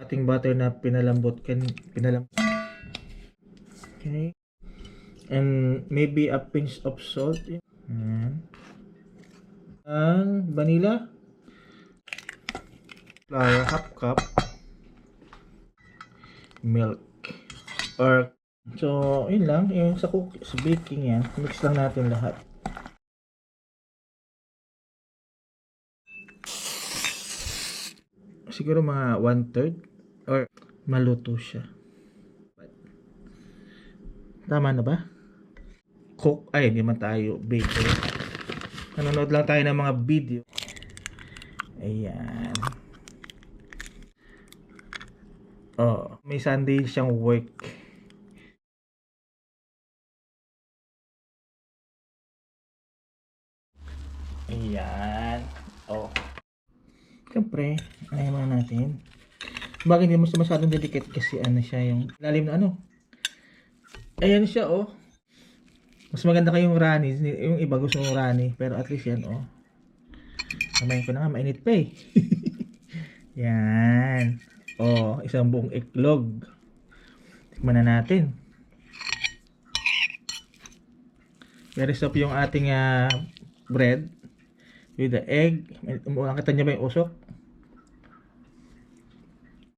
ating butter na pinalambot. Okay. And maybe a pinch of salt. Ayan. And vanilla. Flour, half cup. Milk. So, yun lang. Yung sa baking yan. Mix lang natin lahat. Siguro mga 1/3 or maluto siya. Tama na ba? Cook. Ay, hindi man tayo baker. Nanonood lang tayo ng mga video. Ayan. Oh, may Sunday siyang work. Ayan. Oh. Siyempre, anayin muna natin. Bakit hindi mo masyadong delicate kasi ano siya yung lalim na ano. Ayan siya oh. Mas maganda kayong runny. Yung iba gusto ng runny. Pero at least yan oh. Kamayin ko na nga, mainit pa eh. Yan. Oh, isang buong iklog. Tikman na natin. Very soft yung ating bread with the egg. Nakita niyo ba yung usok?